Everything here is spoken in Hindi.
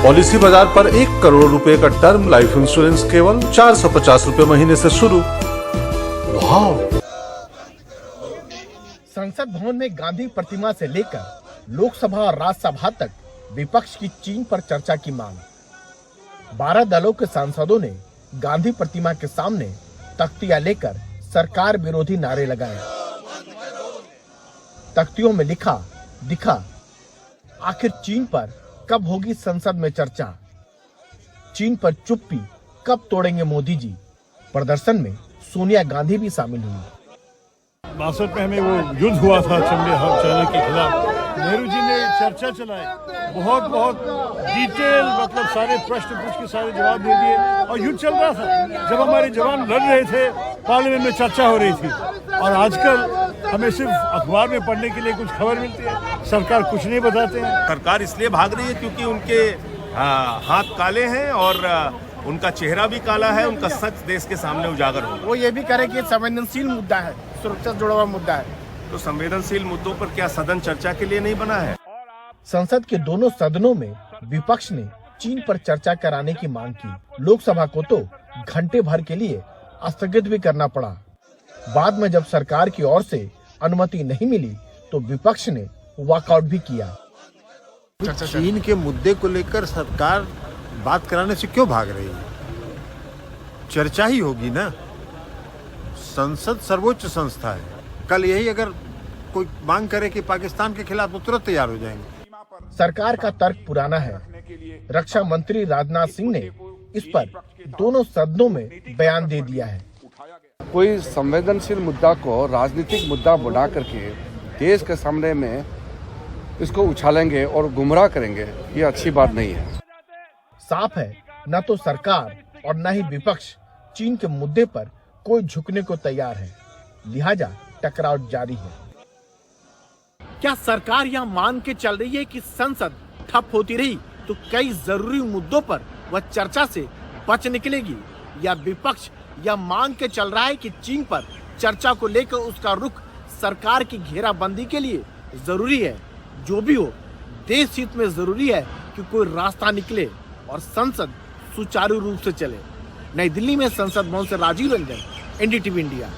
पॉलिसी बाजार पर 1 करोड़ रुपए का टर्म लाइफ इंश्योरेंस केवल 450 रुपए महीने से शुरू। वाह! संसद भवन में गांधी प्रतिमा से लेकर लोकसभा और राज्यसभा तक विपक्ष की चीन पर चर्चा की मांग। 12 दलों के सांसदों ने गांधी प्रतिमा के सामने तख्तियां लेकर सरकार विरोधी नारे लगाए। तख्तियों में लिखा दिखा, आखिर चीन पर कब होगी संसद में चर्चा, चीन पर चुप्पी कब तोड़ेंगे मोदी जी। प्रदर्शन में सोनिया गांधी भी शामिल हुई। 62 में हमें वो युद्ध हुआ था चाइना के खिलाफ, नेहरू जी ने चर्चा चलाई, बहुत डिटेल, मतलब सारे प्रश्न पूछ के सारे जवाब दे दिए और युद्ध चल रहा था। जब हमारे जवान लड़ रहे थे, पार्लियामेंट में चर्चा हो रही थी। और आजकल हमें सिर्फ अखबार में पढ़ने के लिए कुछ खबर मिलती है, सरकार कुछ नहीं बताते हैं। सरकार इसलिए भाग रही है क्योंकि उनके हाथ काले हैं और उनका चेहरा भी काला है, उनका सच देश के सामने उजागर होगा। वो ये भी करे कि संवेदनशील मुद्दा है, सुरक्षा से जुड़ा हुआ मुद्दा है। तो संवेदनशील मुद्दों पर क्या सदन चर्चा के लिए नहीं बना है? संसद के दोनों सदनों में विपक्ष ने चीन पर चर्चा कराने की मांग की। लोकसभा को तो घंटे भर के लिए स्थगित भी करना पड़ा। बाद में जब सरकार की ओर से अनुमति नहीं मिली तो विपक्ष ने वॉकआउट भी किया। चीन के मुद्दे को लेकर सरकार बात कराने से क्यों भाग रही है? चर्चा ही होगी ना। संसद सर्वोच्च संस्था है। कल यही अगर कोई मांग करे कि पाकिस्तान के खिलाफ, तो तुरंत तैयार हो जाएंगे। सरकार का तर्क पुराना है। रक्षा मंत्री राजनाथ सिंह ने इस पर दोनों सदनों में बयान दे दिया है। कोई संवेदनशील मुद्दा को राजनीतिक मुद्दा बना करके देश के सामने में इसको उछालेंगे और गुमराह करेंगे, ये अच्छी बात नहीं है। साफ है, न तो सरकार और न ही विपक्ष चीन के मुद्दे पर कोई झुकने को तैयार है, लिहाजा टकराव जारी है। क्या सरकार यह मान के चल रही है कि संसद ठप होती रही तो कई जरूरी मुद्दों पर वह चर्चा से बच निकलेगी, या विपक्ष यह मान के चल रहा है कि चीन पर चर्चा को लेकर उसका रुख सरकार की घेराबंदी के लिए जरूरी है? जो भी हो, देश हित में जरूरी है कि कोई रास्ता निकले और संसद सुचारू रूप से चले। नई दिल्ली में संसद भवन से राजीव रंजन, NDTV इंडिया।